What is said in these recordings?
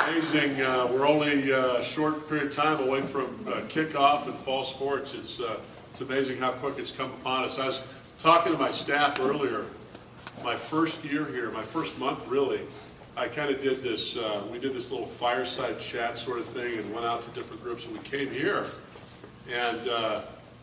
Amazing. We're only a short period of time away from kickoff in fall sports. It's amazing how quick it's come upon us. I was talking to my staff earlier. My first year here, my first month really, I kind of did this, we did this little fireside chat sort of thing and went out to different groups, and we came here. And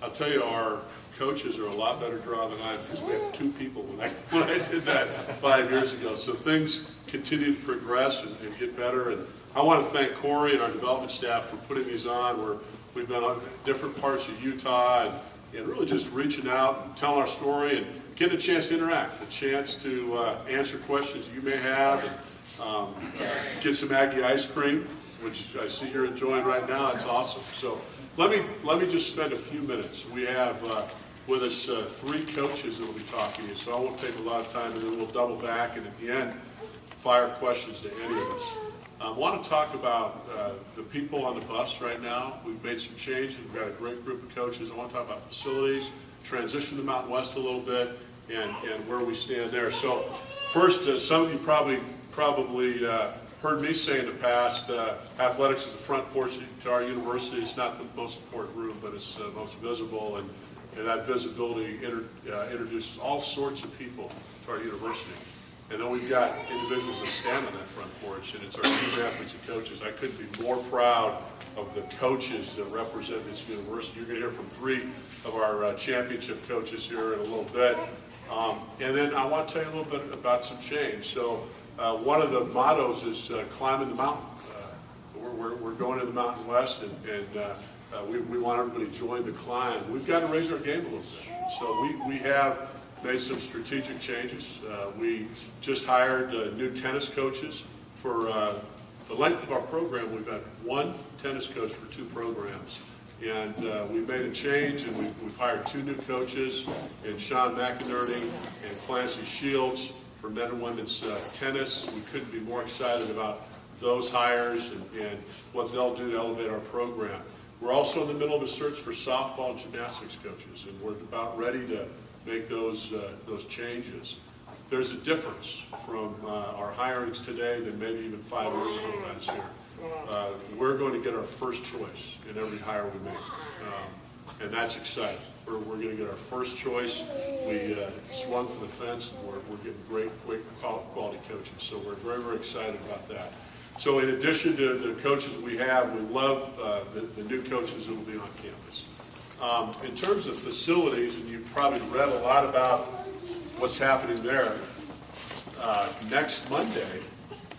I'll tell you, our coaches are a lot better draw than I am, because we had 2 people when I did that 5 years ago. So things continue to progress and get better. And I want to thank Corey and our development staff for putting these on. We've been on different parts of Utah and really just reaching out and telling our story and getting a chance to interact, a chance to answer questions you may have, and get some Aggie ice cream, which I see you're enjoying right now. That's awesome. So let me just spend a few minutes. We have with us 3 coaches that will be talking to you, so I won't take a lot of time, and then we'll double back, and at the end, fire questions to any of us. I want to talk about the people on the bus right now. We've made some changes. We've got a great group of coaches. I want to talk about facilities, transition to Mountain West a little bit, and where we stand there. So first, some of you probably heard me say in the past, athletics is the front porch to our university. It's not the most important room, but it's the most visible, and that visibility introduces all sorts of people to our university. And then we've got individuals that stand on that front porch, and it's our team athletes and coaches. I couldn't be more proud of the coaches that represent this university. You're going to hear from 3 of our championship coaches here in a little bit. And then I want to tell you a little bit about some change. So one of the mottos is climbing the mountain. We're going to the Mountain West, and we want everybody to join the climb. We've got to raise our game a little bit. So we have made some strategic changes. We just hired new tennis coaches for the length of our program. We've had 1 tennis coach for 2 programs. And we've made a change, and we've hired 2 new coaches, in Sean McInerney and Clancy Shields for men and women's tennis. We couldn't be more excited about those hires and what they'll do to elevate our program. We're also in the middle of a search for softball and gymnastics coaches, and we're about ready to make those changes. There's a difference from our hirings today than maybe even 5 years ago when I was here. We're going to get our first choice in every hire we make, and that's exciting. We're going to get our first choice. We swung for the fence, and we're getting great, quick, quality coaches. So we're very, very excited about that. So in addition to the coaches we have, we love the new coaches that will be on campus. In terms of facilities, and you've probably read a lot about what's happening there, next Monday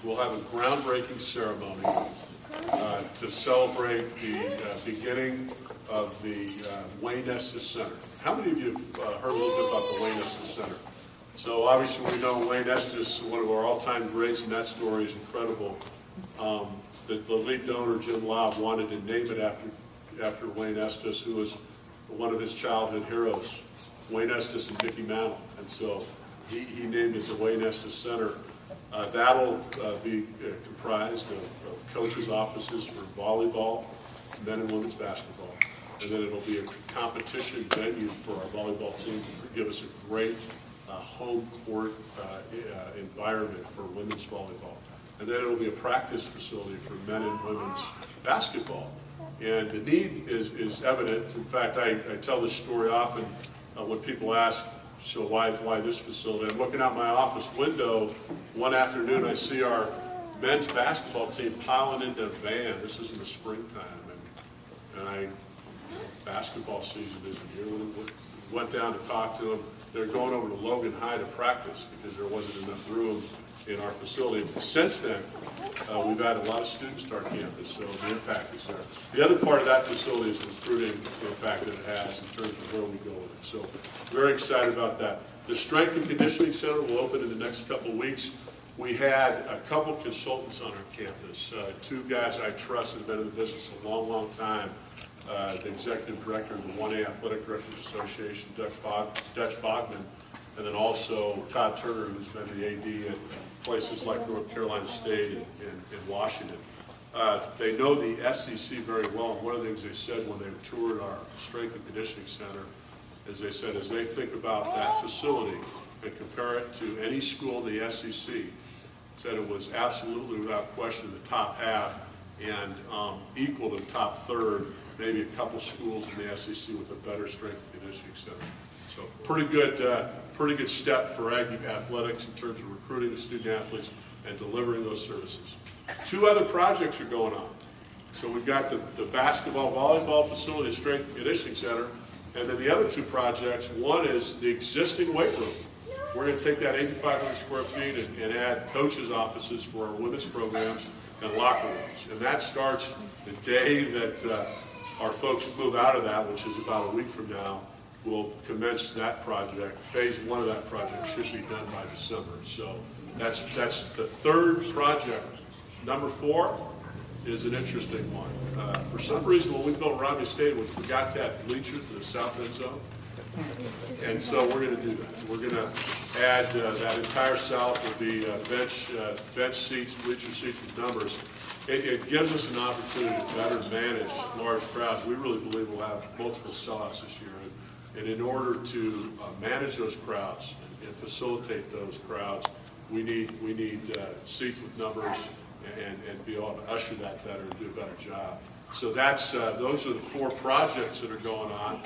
we'll have a groundbreaking ceremony to celebrate the beginning of the Wayne Estes Center. How many of you have heard a little bit about the Wayne Estes Center? So obviously we know Wayne Estes, one of our all-time greats, and that story is incredible. The lead donor, Jim Lobb, wanted to name it after Wayne Estes, who was one of his childhood heroes, Wayne Estes and Mickey Mantle. And so he named it the Wayne Estes Center. That'll be comprised of coaches' offices for volleyball, men and women's basketball. And then it'll be a competition venue for our volleyball team to give us a great home court environment for women's volleyball. And then it'll be a practice facility for men and women's basketball. And the need is evident. In fact, I tell this story often when people ask, so why this facility? I'm looking out my office window one afternoon, I see our men's basketball team piling into a van. This is in the springtime, and basketball season isn't here. We went down to talk to them. They're going over to Logan High to practice because there wasn't enough room in our facility. But since then, we've had a lot of students to our campus, so the impact is there. The other part of that facility is the recruiting impact that it has in terms of where we go with it. So very excited about that. The Strength and Conditioning Center will open in the next couple of weeks. We had a couple consultants on our campus, 2 guys I trust that have been in the business a long, long time. The executive director of the 1A Athletic Directors Association, Dutch Bogman, and then also Todd Turner, who's been the AD at places like North Carolina State and Washington. They know the SEC very well, and one of the things they said when they toured our Strength and Conditioning Center is they said as they think about that facility and compare it to any school in the SEC, said it was absolutely without question the top half and equal to the top third, maybe a couple schools in the SEC with a better strength and conditioning center. So pretty good step for Aggie athletics in terms of recruiting the student athletes and delivering those services. Two other projects are going on. So we've got the basketball, volleyball facility, strength and conditioning center, and then the other two projects, one is the existing weight room. We're going to take that 8,500 square feet and add coaches' offices for our women's programs and locker rooms. And that starts the day that our folks move out of that, which is about a week from now. We'll commence that project. Phase one of that project should be done by December. So that's the third project. Number 4 is an interesting one. For some reason, when we built Romney Stadium, we forgot to add bleachers to the south end zone. And so we're going to do that. We're going to add that entire south will be bench seats, bleacher seats with numbers. It gives us an opportunity to better manage large crowds. We really believe we'll have multiple sellouts this year. And in order to manage those crowds and facilitate those crowds, we need seats with numbers and be able to usher that better and do a better job. So those are the 4 projects that are going on.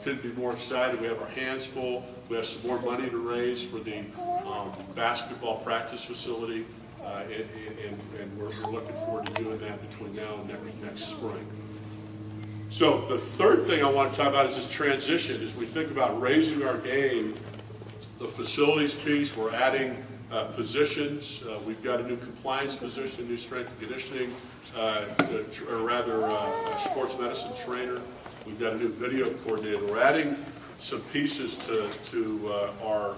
Couldn't be more excited. We have our hands full. We have some more money to raise for the basketball practice facility, and we're looking forward to doing that between now and next spring. So the third thing I want to talk about is this transition. As we think about raising our game, the facilities piece, we're adding positions. We've got a new compliance position, a new strength and conditioning, or rather a sports medicine trainer. We've got a new video coordinator. We're adding some pieces to our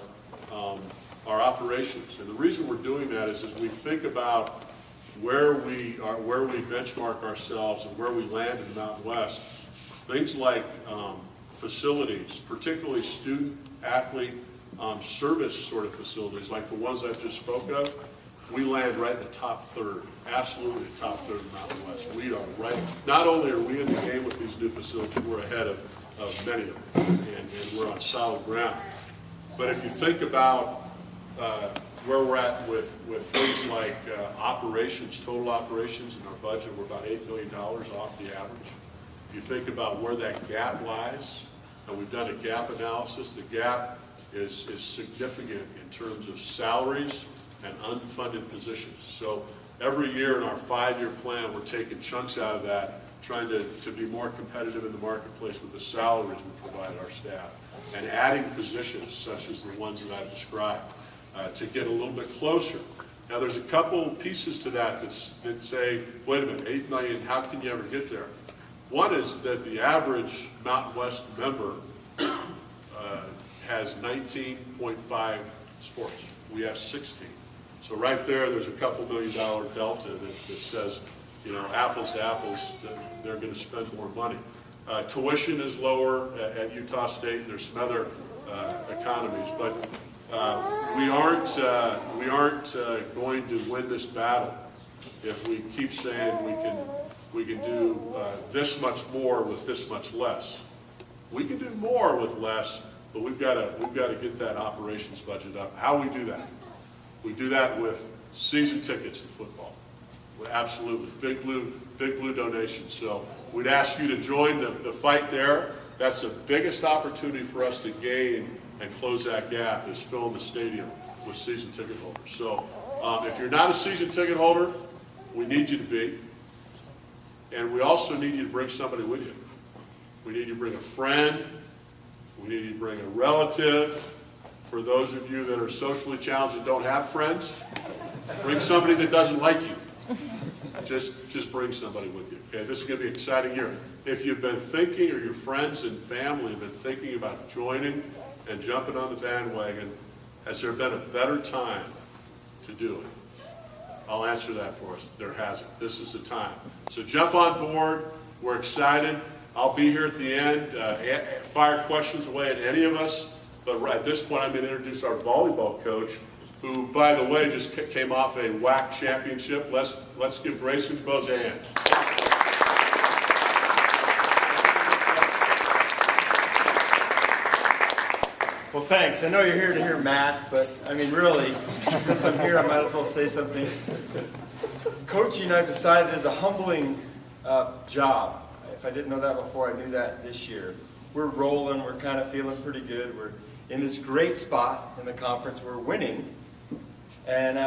operations. And the reason we're doing that is as we think about where we benchmark ourselves and where we land in the Mountain West, things like facilities, particularly student athlete service sort of facilities like the ones I just spoke of, we land right in the top third, absolutely the top third of the Mountain West. We are right, not only are we in the game with these new facilities, we're ahead of many of them, and we're on solid ground. But if you think about where we're at with things like operations, total operations in our budget, we're about $8 million off the average. If you think about where that gap lies, and we've done a gap analysis, the gap is significant in terms of salaries and unfunded positions. So every year in our 5-year plan, we're taking chunks out of that, trying to be more competitive in the marketplace with the salaries we provide our staff, and adding positions such as the ones that I've described to get a little bit closer. Now there's a couple pieces to that that say, wait a minute, $8 million, how can you ever get there? One is that the average Mountain West member has 19.5 sports. We have 16. So right there's a couple $1 million delta that says, you know, apples to apples, they're going to spend more money. Tuition is lower at Utah State. There's some other economies, but we aren't going to win this battle if we keep saying we can do this much more with this much less. We can do more with less, but we've got to get that operations budget up. How we do that? We do that with season tickets in football. Absolutely, Big Blue donations. So we'd ask you to join the fight there. That's the biggest opportunity for us to gain and close that gap, is filling the stadium with season ticket holders. So if you're not a season ticket holder, we need you to be. And we also need you to bring somebody with you. We need you to bring a friend. We need you to bring a relative. For those of you that are socially challenged and don't have friends, bring somebody that doesn't like you. Just bring somebody with you. Okay, this is going to be an exciting year. If you've been thinking, or your friends and family have been thinking about joining and jumping on the bandwagon, has there been a better time to do it? I'll answer that for us. There hasn't. This is the time. So jump on board. We're excited. I'll be here at the end. Fire questions away at any of us. But at this point, I'm going to introduce our volleyball coach, who, by the way, just came off a WAC championship. Let's give Grayson DuBose a hand. Well, thanks. I know you're here to hear math, but I mean, really, since I'm here, I might as well say something. Coaching, I've decided, is a humbling job. If I didn't know that before, I knew that this year. We're rolling. We're kind of feeling pretty good. We're in this great spot in the conference. We're winning, and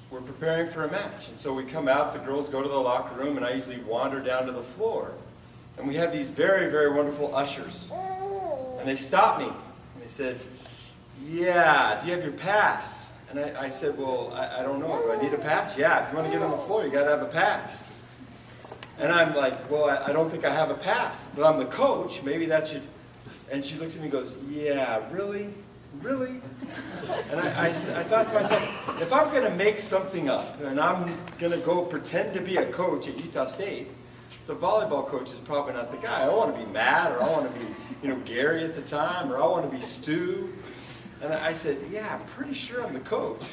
we're preparing for a match. And so we come out. The girls go to the locker room, and I usually wander down to the floor. And we have these very, very wonderful ushers. And they stop me. And they said, "Yeah, do you have your pass?" And I said, "Well, I don't know. Do I need a pass?" "Yeah, if you want to get on the floor, you got to have a pass." And I'm like, "Well, I don't think I have a pass, but I'm the coach. Maybe that should..." And she looks at me and goes, "Yeah, really? Really?" And I thought to myself, if I'm going to make something up and I'm going to go pretend to be a coach at Utah State, the volleyball coach is probably not the guy. I don't want to be Matt, or I want to be, Gary at the time, or I want to be Stu. And I said, "Yeah, I'm pretty sure I'm the coach."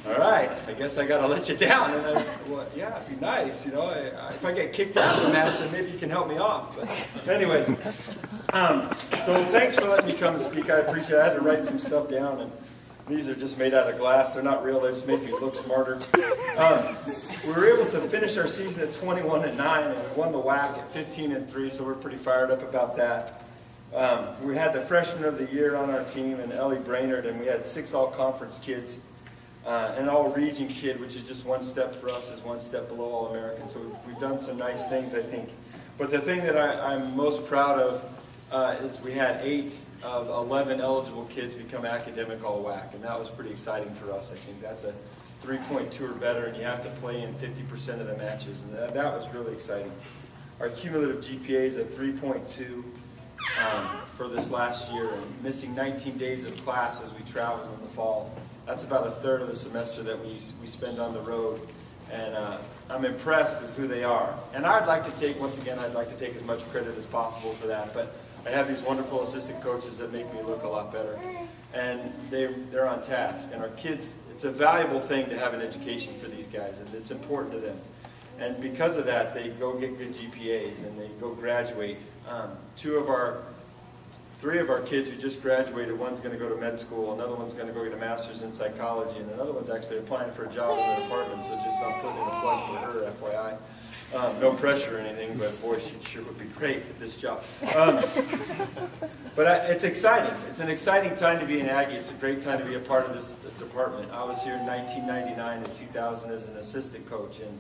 "All right, I guess I got to let you down." And I said, "Well, yeah, it'd be nice, if I get kicked out of the match, then maybe you can help me off." But anyway, so thanks for letting me come and speak. I appreciate it. I had to write some stuff down, and these are just made out of glass. They're not real. They just make me look smarter. We were able to finish our season at 21-9, and we won the WAC at 15-3, so we're pretty fired up about that. We had the freshman of the year on our team, and Ellie Brainerd, and we had 6 all-conference kids. An all-region kid, which is just one step for us, is one step below All-American. So we've done some nice things, I think. But the thing that I'm most proud of is we had 8 of 11 eligible kids become academic All-WAC, and that was pretty exciting for us. I think that's a 3.2 or better, and you have to play in 50% of the matches, and that was really exciting. Our cumulative GPA is at 3.2 for this last year, and missing 19 days of class as we traveled in the fall. That's about a third of the semester that we spend on the road, and I'm impressed with who they are. And I'd like to take as much credit as possible for that, but I have these wonderful assistant coaches that make me look a lot better, and they're on task. And our kids, it's a valuable thing to have an education for these guys, and it's important to them. And because of that, they go get good GPAs, and they go graduate. 3 of our kids who just graduated, one's going to go to med school, another one's going to go get a master's in psychology, and another one's actually applying for a job in the department, so just not putting in a plug for her, FYI. No pressure or anything, but boy, she sure would be great at this job. But it's exciting. It's an exciting time to be an Aggie. It's a great time to be a part of this department. I was here in 1999 and 2000 as an assistant coach, and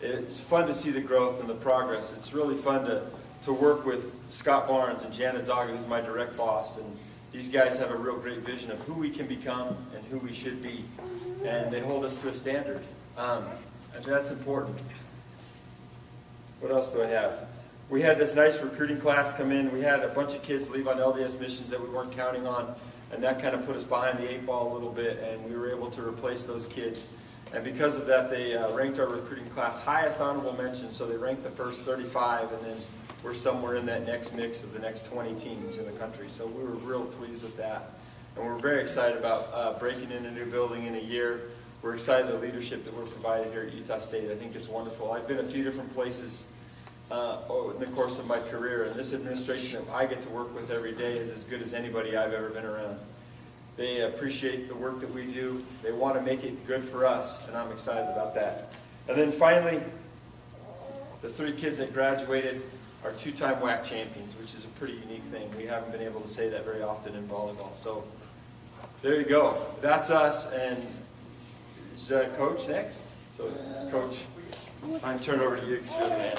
it's fun to see the growth and the progress. It's really fun to work with Scott Barnes and Janet Doggett, who's my direct boss, and these guys have a real great vision of who we can become and who we should be, and they hold us to a standard, and that's important. What else do I have? We had this nice recruiting class come in. We had a bunch of kids leave on LDS missions that we weren't counting on, and that kind of put us behind the 8 ball a little bit, and we were able to replace those kids. And because of that, they ranked our recruiting class highest honorable mention, so they ranked the first 35, and then we're somewhere in that next mix of the next 20 teams in the country. So we were real pleased with that. And we're very excited about breaking in a new building in a year. We're excited the leadership that we're provided here at Utah State. I think it's wonderful. I've been a few different places in the course of my career, and this administration that I get to work with every day is as good as anybody I've ever been around. They appreciate the work that we do. They want to make it good for us, and I'm excited about that. And then finally, the 3 kids that graduated are 2-time WAC champions, which is a pretty unique thing. We haven't been able to say that very often in volleyball. So there you go. That's us, and is Coach next? So Coach, I'm going to turn it over to you because you're the man.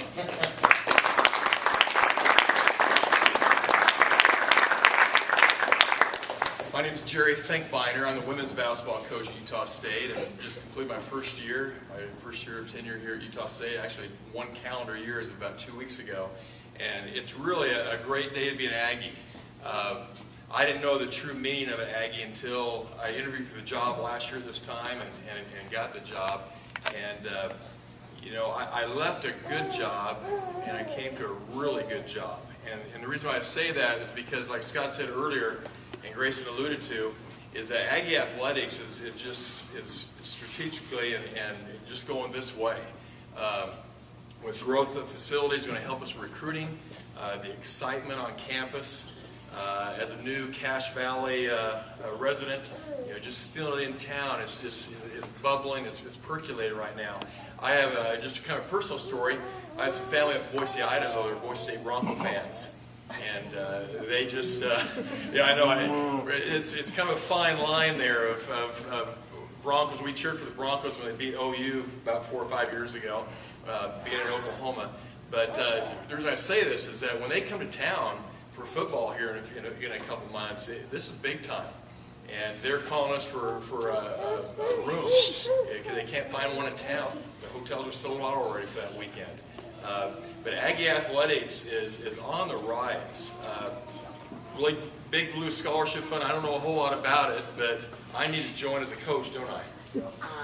My name is Jerry Finkbeiner. I'm the women's basketball coach at Utah State, and just completed my first year of tenure here at Utah State. Actually, 1 calendar year is about 2 weeks ago, and it's really a great day to be an Aggie. I didn't know the true meaning of an Aggie until I interviewed for the job last year at this time and got the job. And I left a good job and I came to a really good job. And the reason why I say that is because, like Scott said earlier, and Grayson alluded to, is that Aggie athletics is strategically and just going this way. With growth of facilities, going to help us recruiting, the excitement on campus, As a new Cache Valley resident, just feeling it in town. It's bubbling. It's percolating right now. I have just a kind of personal story. I have some family in Boise, Idaho. They're Boise State Bronco fans, and they just yeah, I know. It's kind of a fine line there of Broncos. We cheered for the Broncos when they beat OU about 4 or 5 years ago, being in Oklahoma. But the reason I say this is that when they come to town for football here in a couple months, this is big time. And they're calling us for a room because they can't find one in town. The hotels are sold out already for that weekend. But Aggie Athletics is on the rise. Really big blue scholarship fund. I don't know a whole lot about it, but I need to join as a coach, don't I?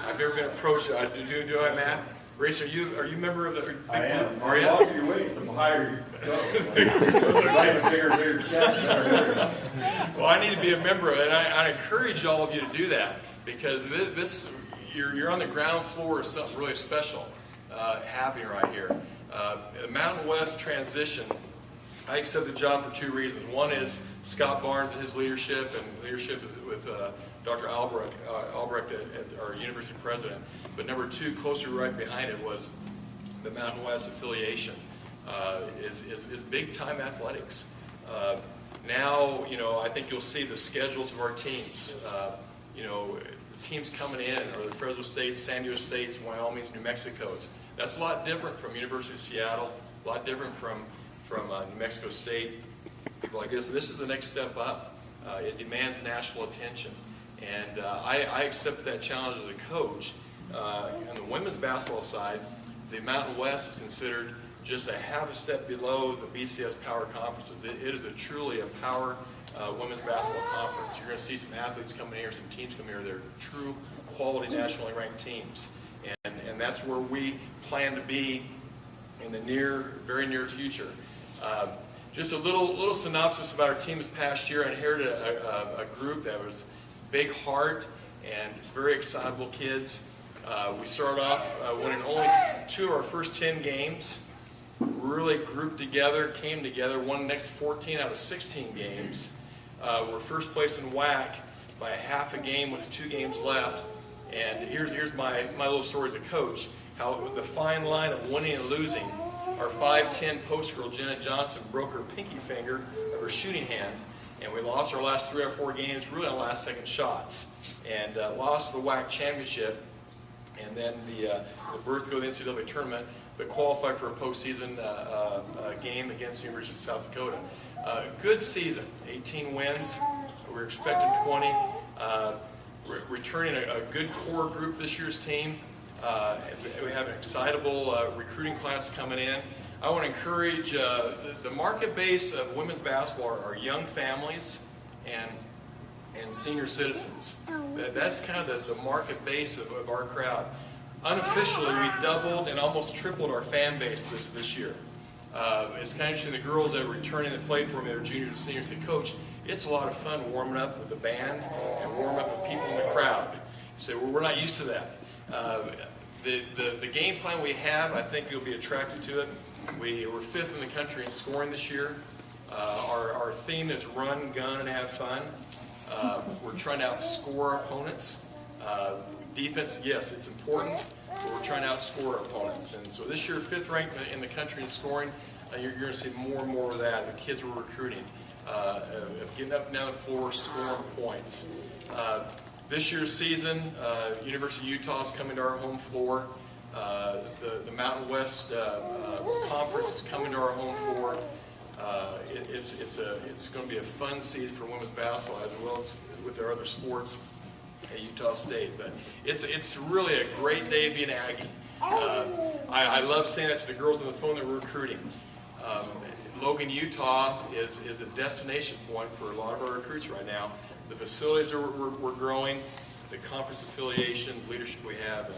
I've never been approached. Do I, Matt? Grace, are you a member of the Big Blue? I am. Are you? The longer you wait, the higher you go. Bigger steps. Well, I need to be a member of it. I encourage all of you to do that because you're on the ground floor of something really special happening right here. The Mountain West transition, I accepted the job for 2 reasons. One is Scott Barnes and his leadership and leadership with Dr. Albrecht at our university president. But number 2, closer right behind it, was the Mountain West affiliation. Is big time athletics. Now, I think you'll see the schedules of our teams. Teams coming in are the Fresno States, San Diego States, Wyoming's, New Mexico's. That's a lot different from University of Seattle, a lot different from New Mexico State, people like this. This is the next step up. It demands national attention. And I accepted that challenge as a coach. On the women's basketball side, the Mountain West is considered just a half a step below the BCS Power Conferences. It is truly a power women's basketball conference. You're going to see some athletes coming here, some teams coming here. They're true quality nationally ranked teams. And that's where we plan to be in the very near future. Just a little synopsis about our team this past year. I inherited a group that was big heart and very excitable kids. We started off winning only 2 of our first 10 games. Really grouped together, came together, won the next 14 out of 16 games. We're first place in WAC by a half a game with 2 games left. And here's my little story as a coach, how the fine line of winning and losing. Our 5'10" post girl, Jenna Johnson, broke her pinky finger of her shooting hand. And we lost our last 3 or 4 games really on last second shots. And lost the WAC championship. And then the berth to go to the NCAA tournament, but qualified for a postseason game against the University of South Dakota. Good season, 18 wins. We're expecting 20. Returning a good core group this year's team. We have an excitable recruiting class coming in. I want to encourage the market base of women's basketball are young families and senior citizens. That's kind of the market base of our crowd. Unofficially, we doubled and almost tripled our fan base this year. It's kind of interesting, the girls that are returning that played for me, they're juniors and seniors, they coach. It's a lot of fun warming up with the band and warming up with people in the crowd. So we're not used to that. The game plan we have, I think you'll be attracted to it. We're 5th in the country in scoring this year. Our theme is run, gun, and have fun. We're trying to outscore our opponents. Defense, yes, it's important, but we're trying to outscore our opponents. And so this year, 5th ranked in the country in scoring. You're going to see more and more of that. The kids we're recruiting, of getting up and down the floor, scoring points. This year's season, University of Utah is coming to our home floor. The Mountain West Conference is coming to our home floor. It's going to be a fun season for women's basketball as well as with our other sports at Utah State. But it's really a great day being Aggie. I love saying that to the girls on the phone that we're recruiting. Logan, Utah is a destination point for a lot of our recruits right now. The facilities we're growing, the conference affiliation, leadership we have, and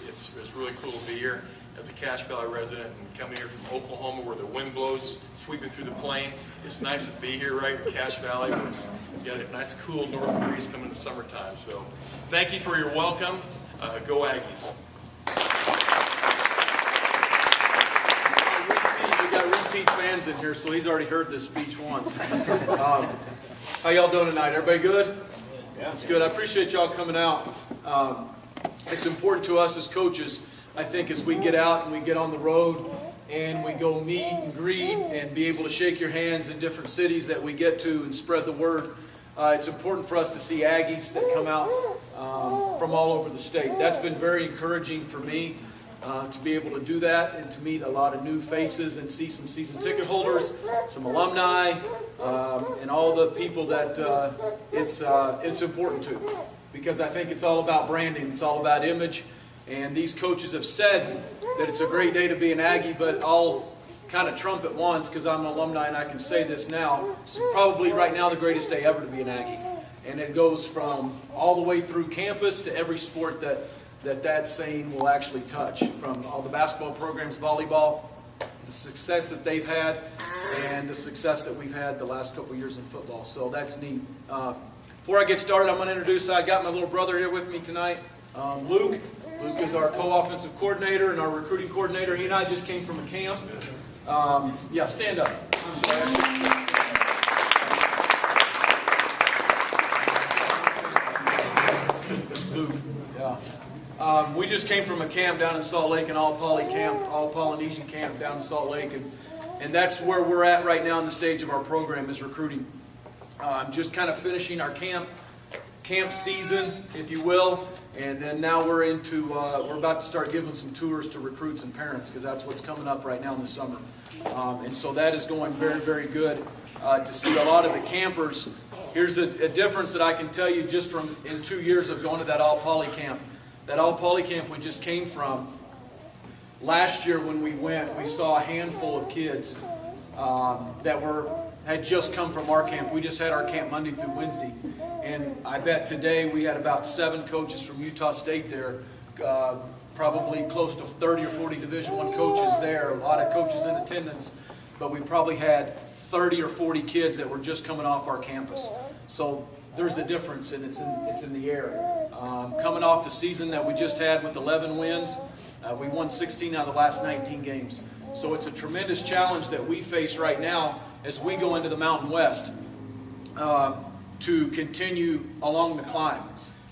it's really cool to be here as a Cache Valley resident and coming here from Oklahoma where the wind blows sweeping through the plain. It's nice to be here right in Cache Valley where it's got a nice cool north breeze coming in the summertime. So thank you for your welcome. Go Aggies. got repeat fans in here, so he's already heard this speech once. How y'all doing tonight? Everybody good? Yeah, it's good. I appreciate y'all coming out. It's important to us as coaches, I think, as we get out and we get on the road and we go meet and greet and be able to shake your hands in different cities that we get to and spread the word. It's important for us to see Aggies that come out from all over the state. That's been very encouraging for me to be able to do that and to meet a lot of new faces and see some season ticket holders, some alumni, and all the people that it's important to. Because I think it's all about branding, it's all about image, and these coaches have said that it's a great day to be an Aggie, but I'll kind of trump it once because I'm an alumni and I can say this now. It's probably right now the greatest day ever to be an Aggie. And it goes from all the way through campus to every sport that saying will actually touch. From all the basketball programs, volleyball, the success that they've had, and the success that we've had the last couple of years in football. So that's neat. Before I get started, I'm going to introduce, I got my little brother here with me tonight, Luke. Luke is our co-offensive coordinator and our recruiting coordinator. He and I just came from a camp. Yeah, stand up. I'm sorry. Luke, yeah. We just came from a camp down in Salt Lake, an all-poly camp, all-Polynesian camp down in Salt Lake, and that's where we're at right now in the stage of our program is recruiting. Just kind of finishing our camp season, if you will, and then now we're into we're about to start giving some tours to recruits and parents because that's what's coming up right now in the summer, and so that is going very, very good to see a lot of the campers. Here's a difference that I can tell you just from in 2 years of going to that all-poly camp. That all-poly camp we just came from. Last year when we went, we saw a handful of kids that had just come from our camp. We just had our camp Monday through Wednesday. And I bet today we had about 7 coaches from Utah State there, probably close to 30 or 40 Division I coaches there, a lot of coaches in attendance, but we probably had 30 or 40 kids that were just coming off our campus. So there's a difference, and it's in the air. Coming off the season that we just had with 11 wins, we won 16 out of the last 19 games. So it's a tremendous challenge that we face right now as we go into the Mountain West to continue along the climb.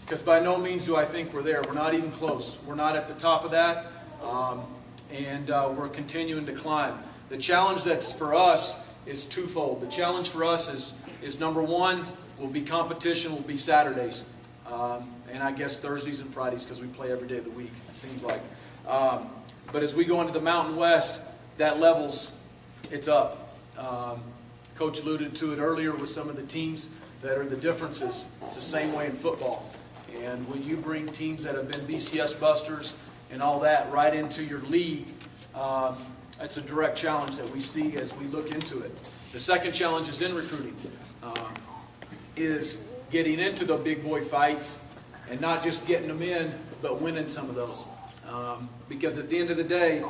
Because by no means do I think we're there. We're not even close. We're not at the top of that, and we're continuing to climb. The challenge that's for us is twofold. The challenge for us is number one, will be competition, will be Saturdays. And I guess Thursdays and Fridays because we play every day of the week, it seems like. But as we go into the Mountain West, that it's up. Coach alluded to it earlier with some of the teams that are the differences. It's the same way in football. And when you bring teams that have been BCS busters and all that right into your league, that's a direct challenge that we see as we look into it. The second challenge is in recruiting, is getting into the big boy fights and not just getting them in, but winning some of those. Because at the end of the day,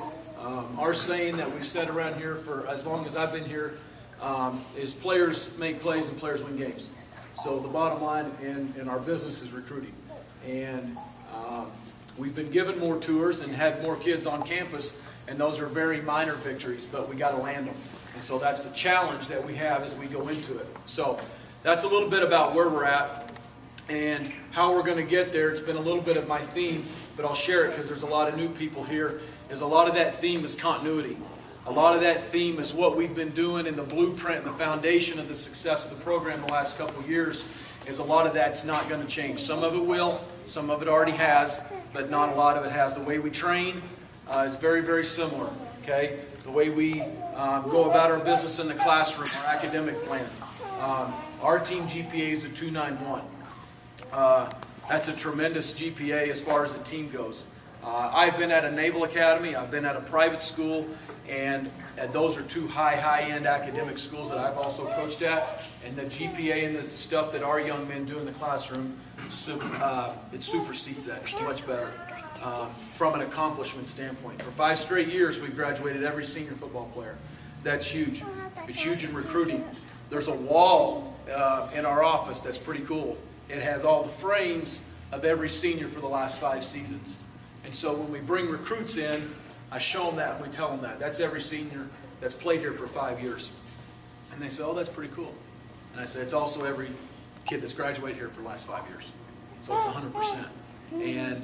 our saying that we've said around here for as long as I've been here is players make plays and players win games. So the bottom line in our business is recruiting. And we've been given more tours and had more kids on campus, and those are very minor victories, but we got to land them. And so that's the challenge that we have as we go into it. So that's a little bit about where we're at and how we're going to get there. It's been a little bit of my theme, but I'll share it because there's a lot of new people here. A lot of that theme is continuity. A lot of that theme is what we've been doing in the blueprint and the foundation of the success of the program the last couple of years. Is a lot of that's not going to change. Some of it will, some of it already has, but not a lot of it has. The way we train is very, very similar. Okay, the way we go about our business in the classroom, our academic plan. Our team GPA is a 291. That's a tremendous GPA as far as the team goes. I've been at a Naval Academy, I've been at a private school, and those are two high-end academic schools that I've also coached at. And the GPA and the stuff that our young men do in the classroom, it supersedes that. It's much better from an accomplishment standpoint. For 5 straight years, we've graduated every senior football player. That's huge. It's huge in recruiting. There's a wall in our office that's pretty cool. It has all the frames of every senior for the last 5 seasons. And so when we bring recruits in, I show them that and we tell them that. That's every senior that's played here for 5 years. And they say, oh, that's pretty cool. And I say, it's also every kid that's graduated here for the last 5 years. So it's 100%. And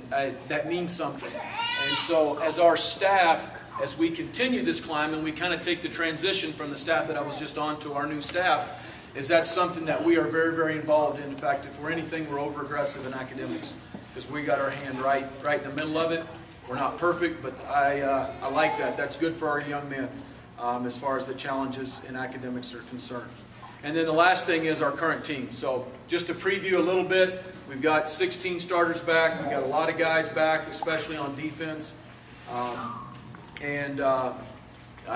that means something. And so as our staff, as we continue this climb and we kind of take the transition from the staff that I was just on to our new staff, is that something that we are very, very involved in. In fact, if we're anything, we're over-aggressive in academics because we got our hand right in the middle of it. We're not perfect, but I like that. That's good for our young men as far as the challenges in academics are concerned. And then the last thing is our current team. So just to preview a little bit, we've got 16 starters back. We've got a lot of guys back, especially on defense. I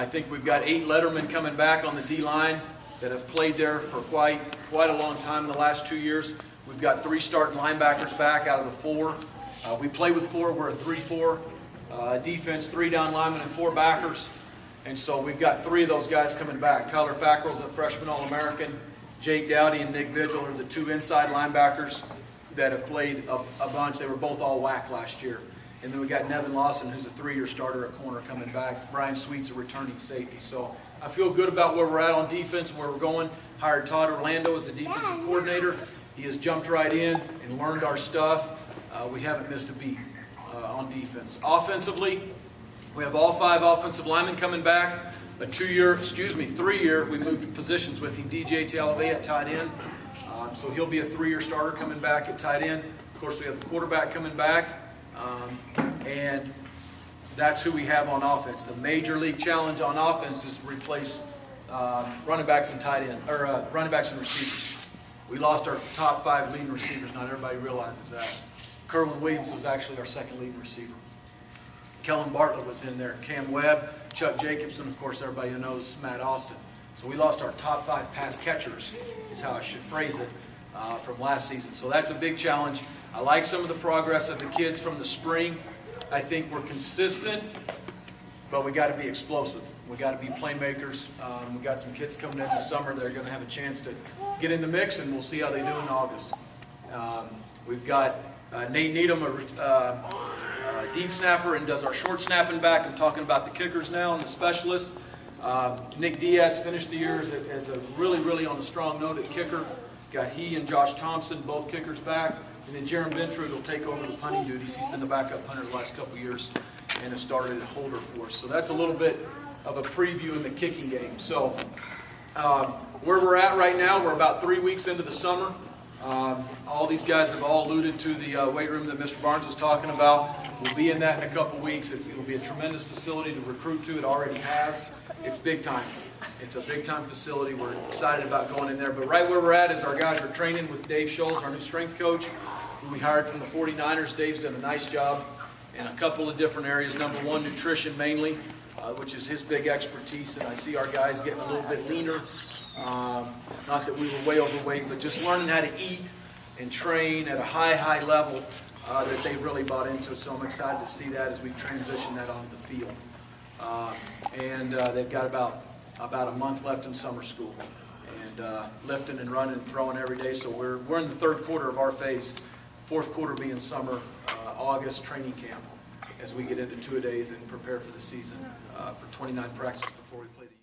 think we've got 8 lettermen coming back on the D-line that have played there for quite a long time in the last 2 years. We've got 3 starting linebackers back out of the 4. We play with 4. We're a 3-4 defense, 3 down linemen and 4 backers. And so we've got 3 of those guys coming back. Kyler Fackrell's a freshman All-American. Jake Dowdy and Nick Vigil are the 2 inside linebackers that have played a bunch. They were both all WAC last year. And then we got Nevin Lawson, who's a 3-year starter at corner, coming back. Brian Sweet's a returning safety. So I feel good about where we're at on defense, where we're going. Hired Todd Orlando as the defensive coordinator. He has jumped right in and learned our stuff. We haven't missed a beat on defense. Offensively, we have all 5 offensive linemen coming back. A 3-year, we moved positions with him. DJ Talavea at tight end. So he'll be a 3-year starter coming back at tight end. Of course, we have the quarterback coming back. And that's who we have on offense. The major league challenge on offense is to replace running backs and tight end, or running backs and receivers. We lost our top 5 leading receivers. Not everybody realizes that. Kerwin Williams was actually our 2nd leading receiver. Kellen Bartlett was in there. Cam Webb, Chuck Jacobson, of course, everybody knows Matt Austin. So we lost our top 5 pass catchers, is how I should phrase it, from last season. So that's a big challenge. I like some of the progress of the kids from the spring. I think we're consistent, but we got to be explosive. We got to be playmakers. We got some kids coming in this summer that are going to have a chance to get in the mix, and we'll see how they do in August. We've got Nate Needham, a deep snapper, and does our short snapping back. I'm talking about the kickers now and the specialists. Nick Diaz finished the year as a really on a strong note at kicker. Got he and Josh Thompson, both kickers, back. And then Jaron Bentrud will take over the punting duties. He's been the backup punter the last couple of years and has started at holder for us. So that's a little bit of a preview in the kicking game. So where we're at right now, we're about 3 weeks into the summer. All these guys have all alluded to the weight room that Mr. Barnes was talking about. We'll be in that in a couple weeks. It'll be a tremendous facility to recruit to. It already has. It's big time. It's a big time facility. We're excited about going in there. But right where we're at is our guys are training with Dave Scholes, our new strength coach, who we hired from the 49ers. Dave's done a nice job in a couple of different areas. Number 1, nutrition mainly, which is his big expertise. And I see our guys getting a little bit leaner. Not that we were way overweight, but just learning how to eat and train at a high level that they've really bought into. So I'm excited to see that as we transition that onto the field. They've got about a month left in summer school, and lifting and running and throwing every day. So we're in the 3rd quarter of our phase, 4th quarter being summer, August training camp, as we get into 2-a-days and prepare for the season for 29 practices before we play the